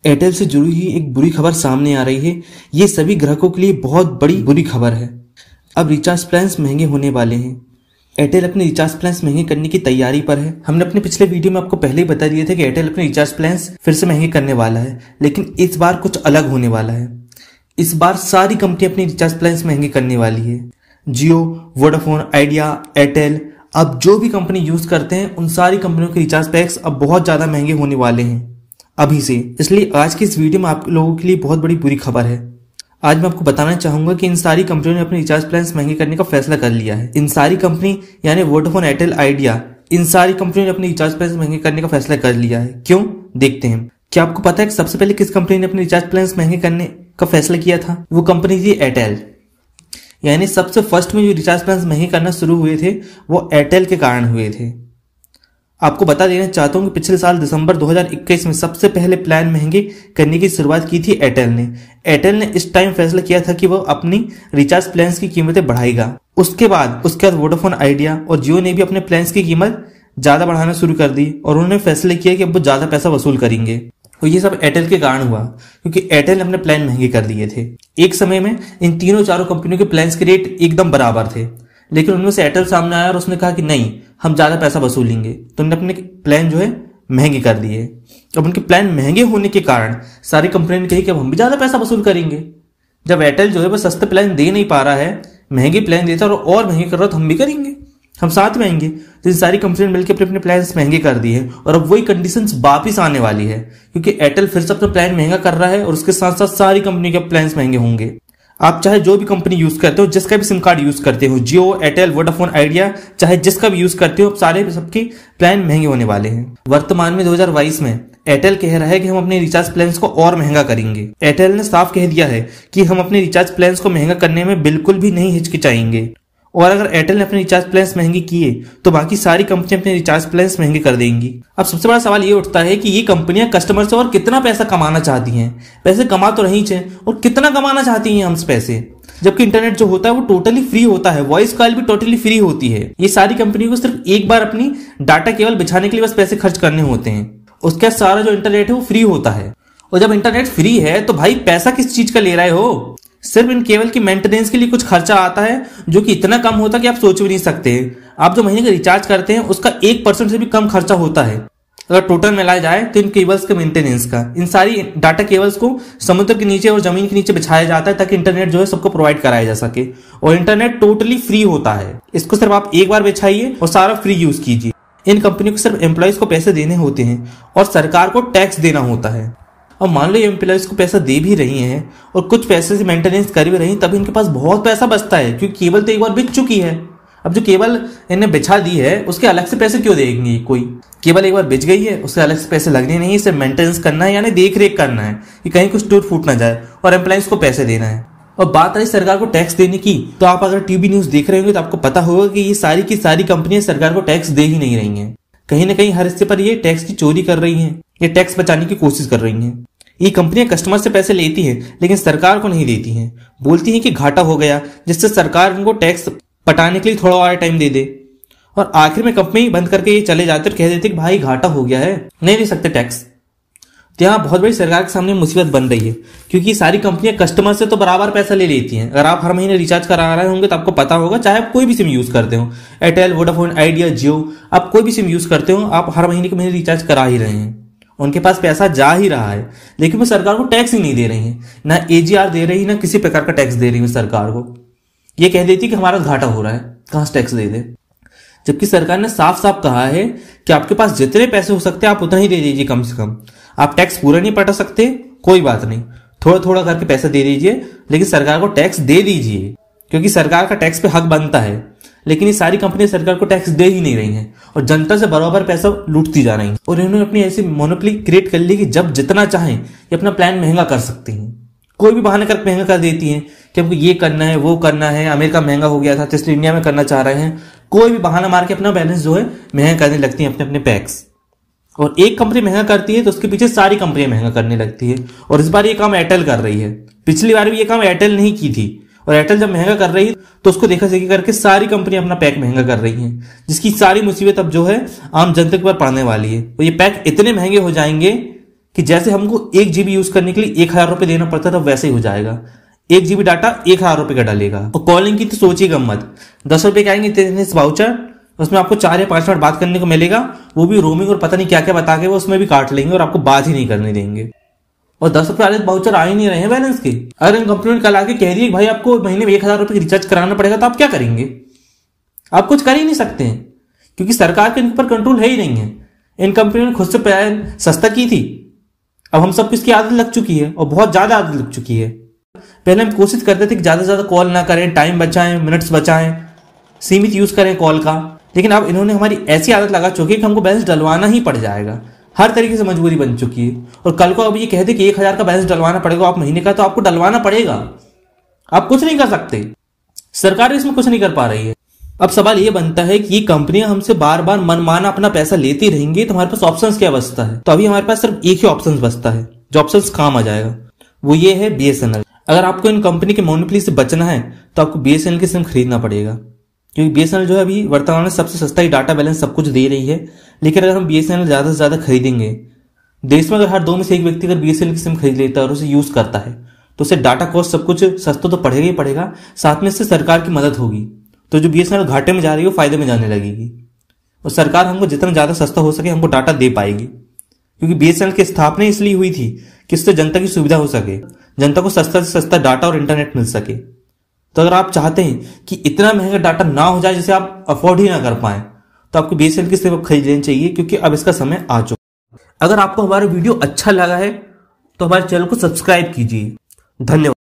Airtel से जुड़ी हुई एक बुरी खबर सामने आ रही है। ये सभी ग्राहकों के लिए बहुत बड़ी बुरी खबर है। अब रिचार्ज प्लान्स महंगे होने वाले हैं। एयरटेल अपने रिचार्ज प्लान्स महंगे करने की तैयारी पर है। हमने अपने पिछले वीडियो में आपको पहले ही बता दिया था कि एयरटेल अपने रिचार्ज प्लान्स फिर से महंगे करने वाला है, लेकिन इस बार कुछ अलग होने वाला है। इस बार सारी कंपनी अपने रिचार्ज प्लान्स महंगे करने वाली है। जियो, वोडाफोन, आइडिया, एयरटेल, अब जो भी कंपनी यूज करते हैं उन सारी कंपनियों के रिचार्ज पैक्स अब बहुत ज्यादा महंगे होने वाले हैं अभी से। इसलिए आज की इस वीडियो में आप लोगों के लिए बहुत बड़ी बुरी खबर है। आज मैं आपको बताना चाहूंगा कि इन सारी कंपनियों ने अपने रिचार्ज प्लान्स महंगे करने का फैसला कर लिया है। इन सारी कंपनी यानी वोडाफोन, एयरटेल, आइडिया, इन सारी कंपनियों ने अपने रिचार्ज प्लान्स महंगे करने का फैसला कर लिया है। क्यों, देखते हैं। क्या आपको पता है कि सबसे पहले किस कंपनी ने अपने रिचार्ज प्लान्स महंगे करने का फैसला किया था? वो कंपनी थी एयरटेल। यानी सबसे फर्स्ट में जो रिचार्ज प्लान्स महंगे करना शुरू हुए थे वो एयरटेल के कारण हुए थे। आपको बता देना चाहता हूं कि पिछले साल दिसंबर 2021 में सबसे पहले प्लान महंगे करने की शुरुआत की थी एयरटेल ने। एयरटेल ने इस टाइम फैसला किया था कि वो अपनी रिचार्ज प्लान्स की कीमतें बढ़ाएगा। उसके बाद वोडाफोन, आइडिया और जियो ने भी अपने प्लान्स की कीमत ज्यादा बढ़ाना शुरू कर दी और उन्होंने फैसला किया कि अब वो ज्यादा पैसा वसूल करेंगे। और ये सब एयरटेल के कारण हुआ क्योंकि एयरटेल ने अपने प्लान महंगे कर दिए थे। एक समय में इन तीनों चारों कंपनियों के प्लान्स के रेट एकदम बराबर थे, लेकिन उनमें से एयरटेल सामने आया और उसने कहा कि नहीं, हम ज्यादा पैसा वसूलेंगे, तो उन्होंने अपने प्लान जो है महंगे कर दिए। अब उनके प्लान महंगे होने के कारण सारी कंपनियों ने कही कि अब हम भी ज्यादा पैसा वसूल करेंगे। जब एयरटेल जो है वो सस्ते प्लान दे नहीं पा रहा है, महंगे प्लान देता है और महंगे कर रहा है, तो हम भी करेंगे, हम साथ में आएंगे। तो इन सारी कंपनियों ने मिलकर अपने अपने प्लान महंगे कर दिए हैं और अब वही कंडीशंस वापिस आने वाली है क्योंकि एयरटेल फिर से अपना प्लान महंगा कर रहा है और उसके साथ साथ सारी कंपनी के प्लान महंगे होंगे। आप चाहे जो भी कंपनी यूज करते हो, जिसका भी सिम कार्ड यूज करते हो, जियो, एयरटेल, वोडाफोन, आइडिया, चाहे जिसका भी यूज करते हो, सारे सबके प्लान महंगे होने वाले हैं। वर्तमान में 2022 में एयरटेल कह रहा है कि हम अपने रिचार्ज प्लान्स को और महंगा करेंगे। एयरटेल ने साफ कह दिया है कि हम अपने रिचार्ज प्लान्स को महंगा करने में बिल्कुल भी नहीं हिचकिचाएंगे और अगर एयरटेल ने अपने रिचार्ज प्लान्स महंगे किए तो बाकी सारी कंपनियां अपने रिचार्ज प्लान्स महंगे कर देंगी। अब सबसे बड़ा सवाल ये उठता है कि ये कंपनियां कस्टमर से और कितना पैसा कमाना चाहती हैं। पैसे कमा तो रही हैं और कितना कमाना चाहती हैं हमसे पैसे, जबकि इंटरनेट जो होता है वो टोटली फ्री होता है, वॉइस कॉल भी टोटली फ्री होती है। ये सारी कंपनियों को सिर्फ एक बार अपनी डाटा केवल बिछाने के लिए बस पैसे खर्च करने होते हैं। उसके सारा जो इंटरनेट है वो फ्री होता है। और जब इंटरनेट फ्री है तो भाई पैसा किस चीज का ले रहे हो? सिर्फ इन केबल की मेंटेनेंस के लिए कुछ खर्चा आता है जो कि इतना कम होता है कि आप सोच भी नहीं सकते। आप जो महीने का रिचार्ज करते हैं उसका 1% से भी कम खर्चा होता है अगर टोटल मिलाया जाए तो इन केबल्स के मेंटेनेंस का। इन सारी डाटा केबल्स को समुद्र के नीचे और जमीन के नीचे बिछाया जाता है ताकि इंटरनेट जो है सबको प्रोवाइड कराया जा सके और इंटरनेट टोटली फ्री होता है। इसको सिर्फ आप एक बार बिछाइए और सारा फ्री यूज कीजिए। इन कंपनियों को सिर्फ एम्प्लॉयज को पैसे देने होते हैं और सरकार को टैक्स देना होता है। और मान लो ये एम्प्लॉयज को पैसा दे भी रही हैं और कुछ पैसे से मेंटेनेंस कर भी रही हैं, तभी इनके पास बहुत पैसा बचता है क्योंकि केबल तो एक बार बिछ चुकी है। अब जो केबल इन्हें बिछा दी है उसके अलग से पैसे क्यों देंगे? कोई केबल एक बार बिछ गई है, उससे अलग से पैसे लगने नहीं, इसे मेंटेनेंस करना है यानी देख रेख करना है कि कहीं कुछ टूट फूट ना जाए और एम्प्लॉयज को पैसे देना है। और बात आई सरकार को टैक्स देने की, तो आप अगर टीवी न्यूज देख रहे होंगे तो आपको पता होगा कि ये सारी की सारी कंपनियां सरकार को टैक्स दे ही नहीं रही हैं। कहीं ना कहीं हर हिस्से पर ये टैक्स की चोरी कर रही हैं, ये टैक्स बचाने की कोशिश कर रही हैं। ये कंपनियां कस्टमर से पैसे लेती हैं लेकिन सरकार को नहीं देती हैं। बोलती हैं कि घाटा हो गया, जिससे सरकार उनको टैक्स पटाने के लिए थोड़ा और टाइम दे दे और आखिर में कंपनी बंद करके ये चले जाते और कह देते कि भाई घाटा हो गया है, नहीं दे सकते टैक्स। तो यहाँ बहुत बड़ी सरकार के सामने मुसीबत बन रही है क्योंकि सारी कंपनियां कस्टमर से तो बराबर पैसा ले लेती हैं। अगर आप हर महीने रिचार्ज करा रहे होंगे तो आपको पता होगा, चाहे आप कोई भी सिम यूज करते हो, एयरटेल, वोडाफोन, आइडिया, जियो, आप कोई भी सिम यूज करते हो, आप हर महीने के महीने रिचार्ज करा ही रहे हैं। उनके पास पैसा जा ही रहा है लेकिन वो सरकार को टैक्स ही नहीं दे रही है, ना एजीआर दे रही, ना किसी प्रकार का टैक्स दे रही है सरकार को। ये कह देती कि हमारा घाटा हो रहा है, कहां से टैक्स दे दे। जबकि सरकार ने साफ साफ कहा है कि आपके पास जितने पैसे हो सकते हैं आप उतना ही दे दीजिए कम से कम। आप टैक्स पूरा नहीं पटा सकते, कोई बात नहीं, थोड़ा थोड़ा करके पैसा दे दीजिए, लेकिन सरकार को टैक्स दे दीजिए क्योंकि सरकार का टैक्स पे हक बनता है। लेकिन ये सारी कंपनियां सरकार को टैक्स दे ही नहीं रही हैं और जनता से बराबर पैसा लूटती जा रही हैं और इन्होंने अपनी ऐसी मोनोपोली क्रिएट कर ली कि जब जितना चाहें ये अपना प्लान महंगा कर सकती हैं। कोई भी बहाना कर महंगा कर देती हैं कि हमको ये करना है, वो करना है, अमेरिका महंगा हो गया था तो इसलिए इंडिया में करना चाह रहे हैं। कोई भी बहाना मार के अपना बैलेंस जो है महंगा करने लगती है अपने अपने पैक्स। और एक कंपनी महंगा करती है तो उसके पीछे सारी कंपनियां महंगा करने लगती है और इस बार ये काम एयरटेल कर रही है। पिछली बार भी ये काम एयरटेल नहीं की थी और एयरटेल जब महंगा कर रही है तो उसको देखा देखी करके सारी कंपनी अपना पैक महंगा कर रही हैं, जिसकी सारी मुसीबत अब जो है आम जनता के ऊपर पड़ने वाली है। तो ये पैक इतने महंगे हो जाएंगे कि जैसे हमको 1 GB यूज करने के लिए 1000 रुपए देना पड़ता था वैसे ही हो जाएगा। 1 GB डाटा 1000 रुपए का डालेगा। और कॉलिंग की तो सोचिएगा मत, 10 रुपए के आएंगे तेरे वाउचर, उसमें आपको 4 या 5 मिनट बात करने को मिलेगा, वो भी रोमिंग और पता नहीं क्या क्या बता के वो उसमें भी काट लेंगे और आपको बात ही नहीं करने देंगे। और 10 रुपए वाले वाउचर आ ही नहीं रहे हैं बैलेंस के। अगर इन कंपनी ने कल आके कह दिए भाई आपको महीने में 1000 रुपए की रिचार्ज कराना पड़ेगा, तो आप क्या करेंगे? आप कुछ कर ही नहीं सकते हैं, क्योंकि सरकार के इन पर कंट्रोल है ही नहीं है। इन कंपनियों ने खुद से प्लान सस्ता की थी, अब हम सबको इसकी आदत लग चुकी है और बहुत ज्यादा आदत लग चुकी है। पहले हम कोशिश करते थे कि ज्यादा से ज्यादा कॉल ना करें, टाइम बचाएं, मिनट्स बचाएं, सीमित यूज करें कॉल का, लेकिन अब इन्होंने हमारी ऐसी आदत लगा चुकी है कि हमको बैलेंस डलवाना ही पड़ जाएगा। हर तरीके से मजबूरी बन चुकी है। और कल को अब ये कहते कि 1000 का बैलेंस डलवाना पड़ेगा आप महीने का, तो आपको डलवाना पड़ेगा, आप कुछ नहीं कर सकते। सरकार इसमें कुछ नहीं कर पा रही है। अब सवाल ये बनता है कि ये कंपनियां हमसे बार बार मनमाना अपना पैसा लेती रहेंगी तो हमारे पास ऑप्शंस क्या बचता है? तो अभी हमारे पास सिर्फ एक ही ऑप्शन बचता है जो ऑप्शंस काम आ जाएगा, वो ये है BSNL। अगर आपको इन कंपनी के मोनोपोली से बचना है तो आपको BSNL की सिम खरीदना पड़ेगा, क्योंकि BSNL जो है अभी वर्तमान में सबसे सस्ता ही डाटा बैलेंस सब कुछ दे रही है। लेकिन अगर हम BSNL ज्यादा से ज्यादा खरीदेंगे, देश में अगर हर 2 में से एक व्यक्ति अगर BSNL की सिम खरीद लेता है और उसे यूज करता है तो उसे डाटा कॉस्ट सब कुछ सस्ता तो पड़ेगा ही पड़ेगा, साथ में इससे सरकार की मदद होगी। तो जो BSNL घाटे में जा रही है वो फायदे में जाने लगेगी और सरकार हमको जितना ज्यादा सस्ता हो सके हमको डाटा दे पाएगी, क्योंकि BSNL की स्थापना इसलिए हुई थी कि इससे जनता की सुविधा हो सके, जनता को सस्ता से सस्ता डाटा और इंटरनेट मिल सके। तो अगर आप चाहते हैं कि इतना महंगा डाटा ना हो जाए जिसे आप अफोर्ड ही ना कर पाए, तो आपको BSNL की सिम खरीद लेनी चाहिए, क्योंकि अब इसका समय आ चुका। अगर आपको हमारा वीडियो अच्छा लगा है तो हमारे चैनल को सब्सक्राइब कीजिए। धन्यवाद।